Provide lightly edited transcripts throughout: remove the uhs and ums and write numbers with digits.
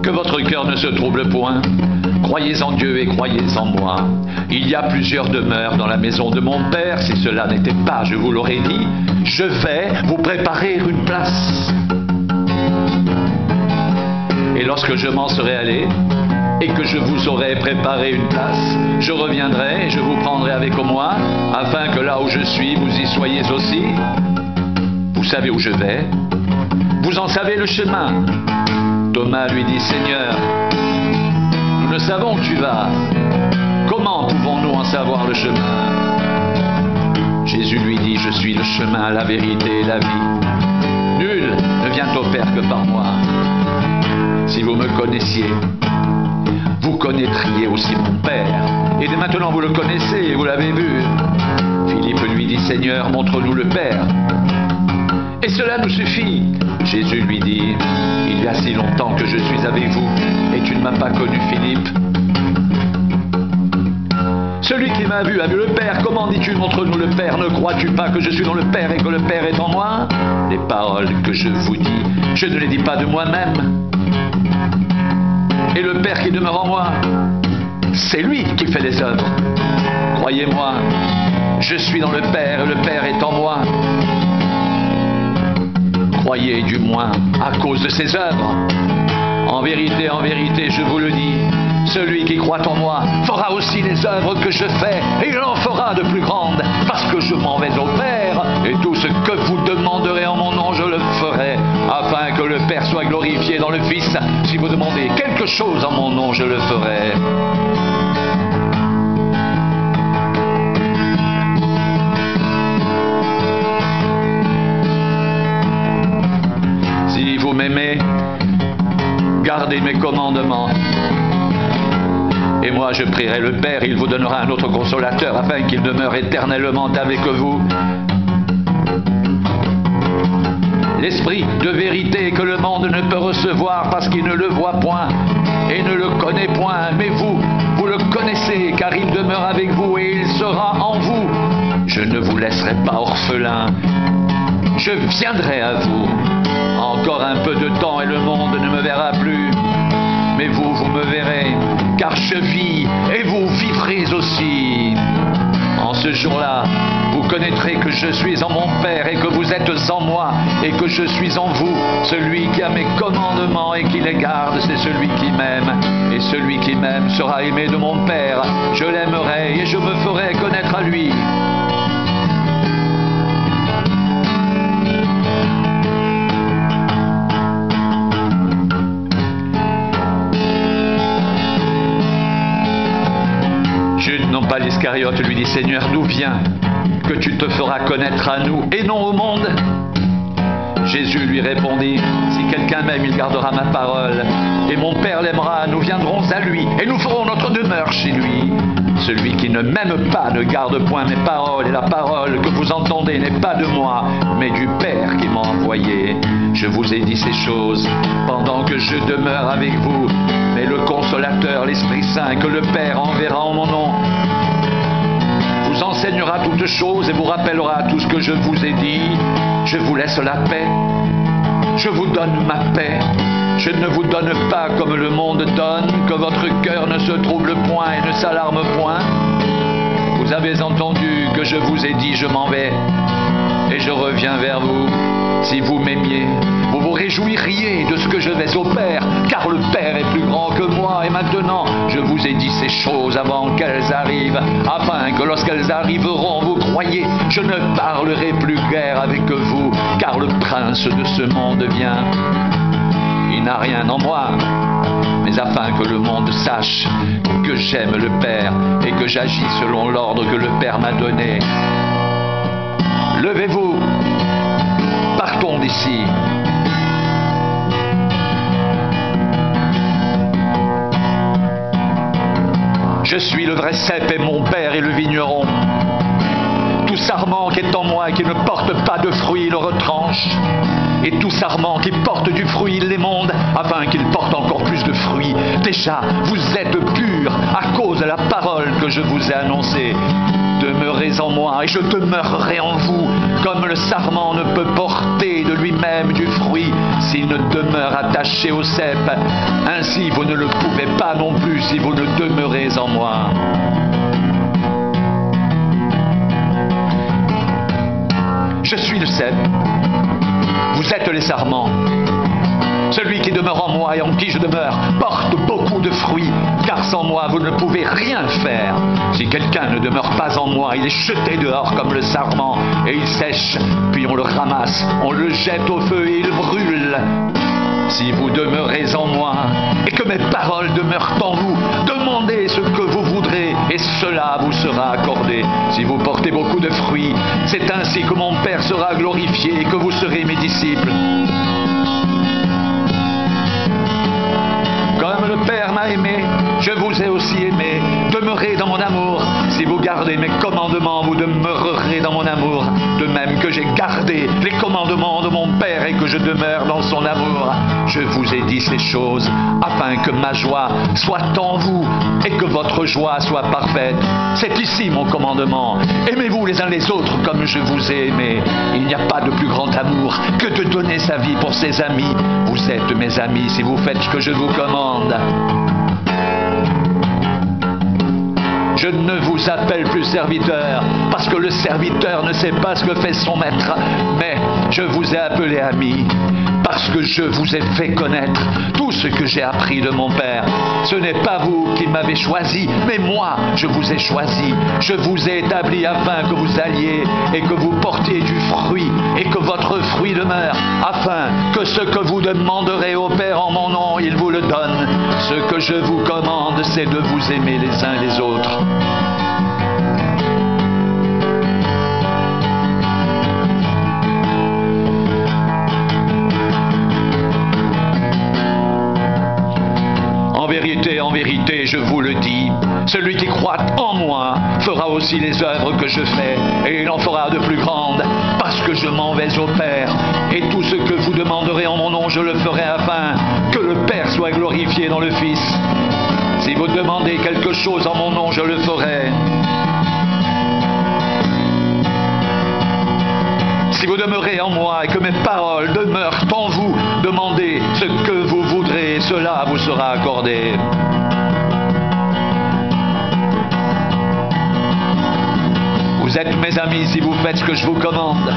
Que votre cœur ne se trouble point. Croyez en Dieu et croyez en moi. Il y a plusieurs demeures dans la maison de mon Père. Si cela n'était pas, je vous l'aurais dit. Je vais vous préparer une place. Et lorsque je m'en serai allé, et que je vous aurai préparé une place, je reviendrai et je vous prendrai avec moi, afin que là où je suis, vous y soyez aussi. Vous savez où je vais. Vous en savez le chemin. Thomas lui dit, Seigneur, nous ne savons où tu vas. Comment pouvons-nous en savoir le chemin? Jésus lui dit, je suis le chemin, la vérité et la vie. Nul ne vient au Père que par moi. Si vous me connaissiez, vous connaîtriez aussi mon Père. Et dès maintenant vous le connaissez et vous l'avez vu. Philippe lui dit, Seigneur, montre-nous le Père. Et cela nous suffit. Jésus lui dit, il y a si longtemps que je suis avec vous, et tu ne m'as pas connu, Philippe. Celui qui m'a vu a vu le Père. Comment dis-tu, montre-nous le Père? Ne crois-tu pas que je suis dans le Père et que le Père est en moi? Les paroles que je vous dis, je ne les dis pas de moi-même. Et le Père qui demeure en moi, c'est lui qui fait les œuvres. Croyez-moi, je suis dans le Père et le Père est en moi. Croyez du moins à cause de ses œuvres. En vérité, je vous le dis, celui qui croit en moi fera aussi les œuvres que je fais, et il en fera de plus grandes, parce que je m'en vais au Père, et tout ce que vous demanderez en mon nom, je le ferai, afin que le Père soit glorifié dans le Fils. Si vous demandez quelque chose en mon nom, je le ferai. Si vous m'aimez, gardez mes commandements. Et moi je prierai le Père, il vous donnera un autre consolateur, afin qu'il demeure éternellement avec vous. L'Esprit de vérité que le monde ne peut recevoir parce qu'il ne le voit point et ne le connaît point. Mais vous le connaissez, car il demeure avec vous et il sera en vous. Je ne vous laisserai pas orphelin. Je viendrai à vous. Encore un peu de temps et le monde ne me verra plus. Mais vous me verrez, car je vis et vous vivrez aussi. En ce jour-là, vous connaîtrez que je suis en mon Père et que vous êtes en moi et que je suis en vous. Celui qui a mes commandements et qui les garde, c'est celui qui m'aime. Et celui qui m'aime sera aimé de mon Père. Je l'aimerai et je me ferai connaître à lui. Jude, non pas l'Iscariote, lui dit, Seigneur, d'où vient que tu te feras connaître à nous et non au monde? Jésus lui répondit, si quelqu'un m'aime, il gardera ma parole, et mon Père l'aimera, nous viendrons à lui, et nous ferons notre demeure chez lui. Celui qui ne m'aime pas ne garde point mes paroles, et la parole que vous entendez n'est pas de moi, mais du Père qui m'a envoyé. Je vous ai dit ces choses pendant que je demeure avec vous, mais le Consolateur, l'Esprit Saint, que le Père enverra en mon nom, vous enseignera toutes choses et vous rappellera tout ce que je vous ai dit. Je vous laisse la paix. Je vous donne ma paix. Je ne vous donne pas comme le monde donne, que votre cœur ne se trouble point et ne s'alarme point. Vous avez entendu que je vous ai dit, je m'en vais et je reviens vers vous. Si vous m'aimiez, vous vous réjouiriez de ce que je vais au Père, car le Père est plus grand que moi. Et maintenant, je vous ai dit ces choses avant qu'elles arrivent, afin que lorsqu'elles arriveront, vous croyez. Je ne parlerai plus guère avec vous, car le prince de ce monde vient. Il n'a rien en moi, mais afin que le monde sache que j'aime le Père et que j'agis selon l'ordre que le Père m'a donné. Levez-vous, partons d'ici. Je suis le vrai cep et mon Père est le vigneron. tout sarment qui est en moi et qui ne porte pas de fruit, il le retranche. Et tout sarment qui porte du fruit, il l'émonde, afin qu'il porte encore plus de fruits. Déjà, vous êtes purs à cause de la parole que je vous ai annoncée. Demeurez en moi et je demeurerai en vous, comme le sarment ne peut porter de lui-même du fruit s'il ne demeure attaché au cep. Ainsi vous ne le pouvez pas non plus si vous ne demeurez en moi. Je suis le cep, vous êtes les sarments. Celui qui demeure en moi et en qui je demeure porte beaucoup de fruits, car sans moi vous ne pouvez rien faire. Si quelqu'un ne demeure pas en moi, il est jeté dehors comme le sarment, et il sèche, puis on le ramasse, on le jette au feu et il brûle. Si vous demeurez en moi, et que mes paroles demeurent en vous, demandez ce que vous voudrez, et cela vous sera accordé. Si vous portez beaucoup de fruits, c'est ainsi que mon Père sera glorifié et que vous serez mes disciples. Comme le Père m'a aimé, je vous ai aussi aimé. Demeurez dans mon amour. Si vous gardez mes commandements, vous demeurerez dans mon amour. De même que j'ai gardé les commandements de mon Père et que je demeure dans son amour. Je vous ai dit ces choses afin que ma joie soit en vous et que votre joie soit parfaite. C'est ici mon commandement. Aimez-vous les uns les autres comme je vous ai aimé. Il n'y a pas de plus grand amour que de donner sa vie pour ses amis. Vous êtes mes amis si vous faites ce que je vous commande. Je ne vous appelle plus serviteur, parce que le serviteur ne sait pas ce que fait son maître, mais je vous ai appelé ami, parce que je vous ai fait connaître tout ce que j'ai appris de mon Père. Ce n'est pas vous qui m'avez choisi, mais moi, je vous ai choisi. Je vous ai établi afin que vous alliez et que vous portiez du fruit, et que votre fruit demeure, afin que ce que vous demanderez au Père en mon nom, il vous le donne. Ce que je vous commande, c'est de vous aimer les uns les autres. En vérité, je vous le dis, celui qui croit en moi fera aussi les œuvres que je fais, et il en fera de plus grandes, parce que je m'en vais au Père, et tout ce que vous demanderez en mon nom, je le ferai afin que le Père soit glorifié dans le Fils. Si vous demandez quelque chose en mon nom, je le ferai. Si vous demeurez en moi et que mes paroles demeurent en vous, demandez ce que vous voudrez, et cela vous sera accordé. Vous êtes mes amis si vous faites ce que je vous commande.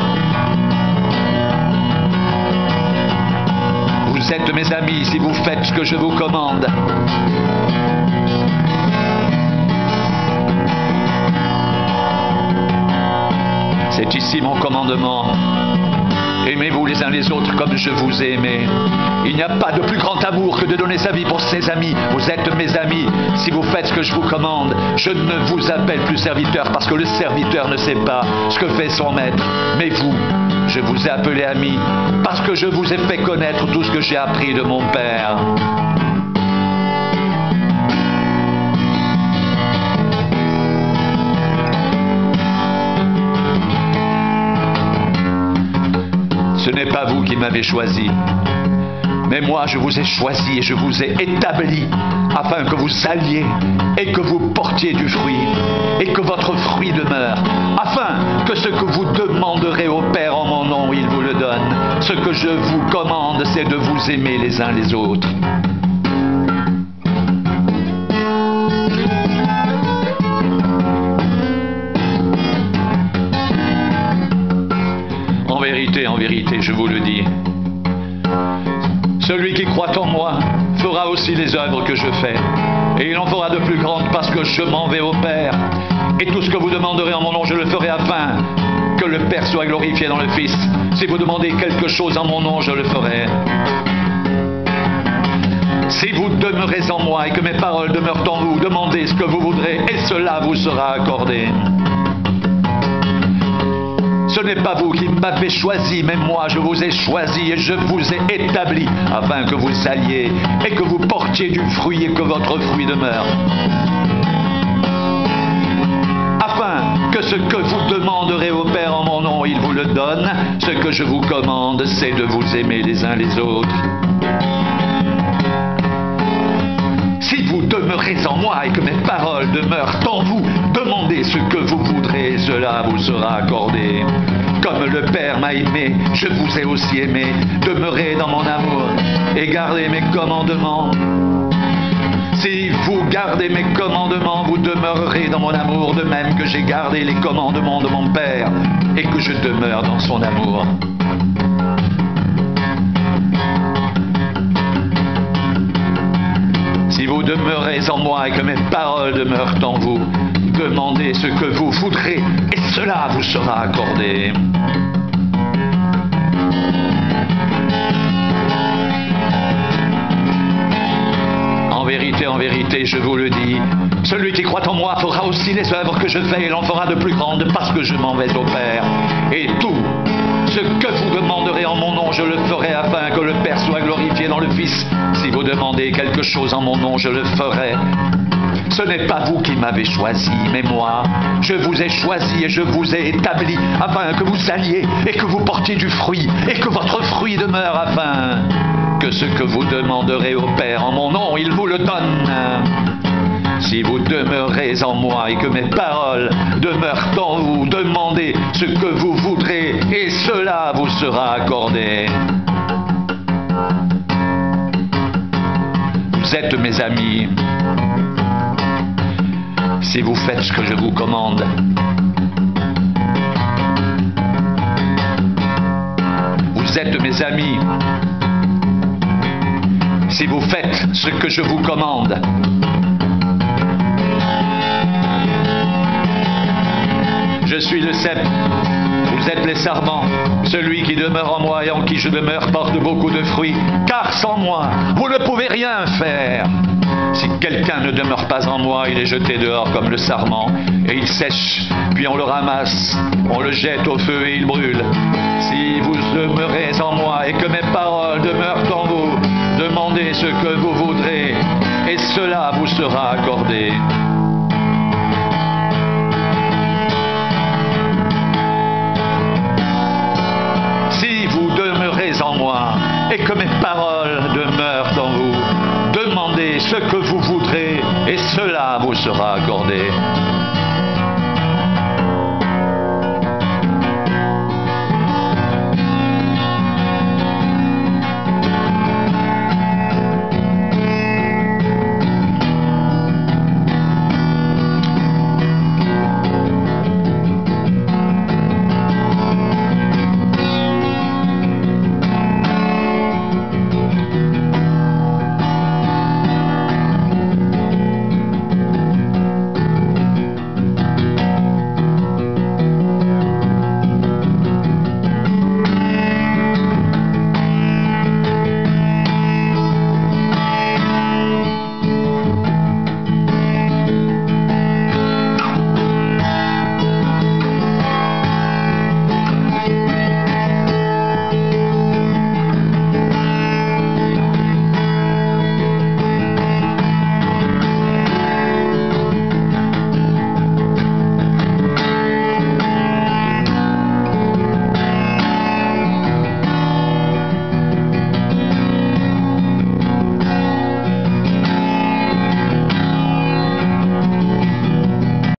Vous êtes mes amis si vous faites ce que je vous commande. C'est ici mon commandement. Aimez-vous les uns les autres comme je vous ai aimé. Il n'y a pas de plus grand amour que de donner sa vie pour ses amis. Vous êtes mes amis si vous faites ce que je vous commande. Je ne vous appelle plus serviteur parce que le serviteur ne sait pas ce que fait son maître. Mais vous, je vous ai appelé ami parce que je vous ai fait connaître tout ce que j'ai appris de mon Père. Ce n'est pas vous qui m'avez choisi, mais moi je vous ai choisi et je vous ai établi afin que vous alliez et que vous portiez du fruit et que votre fruit demeure, afin que ce que vous demanderez au Père en mon nom, il vous le donne. Ce que je vous commande, c'est de vous aimer les uns les autres. En vérité, je vous le dis, celui qui croit en moi fera aussi les œuvres que je fais, et il en fera de plus grandes parce que je m'en vais au Père, et tout ce que vous demanderez en mon nom, je le ferai afin que le Père soit glorifié dans le Fils. Si vous demandez quelque chose en mon nom, je le ferai. Si vous demeurez en moi et que mes paroles demeurent en vous, demandez ce que vous voudrez, et cela vous sera accordé. Ce n'est pas vous qui m'avez choisi, mais moi je vous ai choisi et je vous ai établi afin que vous alliez et que vous portiez du fruit et que votre fruit demeure. Afin que ce que vous demanderez au Père en mon nom, il vous le donne. Ce que je vous commande, c'est de vous aimer les uns les autres. Si vous demeurez en moi et que mes paroles demeurent en vous, demandez ce que vous voudrez, et cela vous sera accordé. Comme le Père m'a aimé, je vous ai aussi aimé. Demeurez dans mon amour et gardez mes commandements. Si vous gardez mes commandements, vous demeurerez dans mon amour, de même que j'ai gardé les commandements de mon Père et que je demeure dans son amour. Si vous demeurez en moi et que mes paroles demeurent en vous, demandez ce que vous voudrez et cela vous sera accordé. En vérité, je vous le dis, celui qui croit en moi fera aussi les œuvres que je fais et l'en fera de plus grandes parce que je m'en vais au Père. Et tout ce que vous demanderez en mon nom, je le ferai afin que le Père soit glorifié dans le Fils. Si vous demandez quelque chose en mon nom, je le ferai. Ce n'est pas vous qui m'avez choisi, mais moi, je vous ai choisi et je vous ai établi afin que vous alliez et que vous portiez du fruit et que votre fruit demeure afin que ce que vous demanderez au Père en mon nom, il vous le donne. Si vous demeurez en moi et que mes paroles demeurent en vous, demandez ce que vous voudrez et cela vous sera accordé. Vous êtes mes amis si vous faites ce que je vous commande. Vous êtes mes amis si vous faites ce que je vous commande. Je suis le cep, vous êtes les sarments. Celui qui demeure en moi et en qui je demeure porte beaucoup de fruits, car sans moi, vous ne pouvez rien faire. Si quelqu'un ne demeure pas en moi, il est jeté dehors comme le sarment, et il sèche, puis on le ramasse, on le jette au feu et il brûle. Si vous demeurez en moi et que mes paroles demeurent en vous, demandez ce que vous voudrez, et cela vous sera accordé. Si vous demeurez en moi et que mes paroles demeurent en vous, demandez ce que vous voudrez et cela vous sera accordé.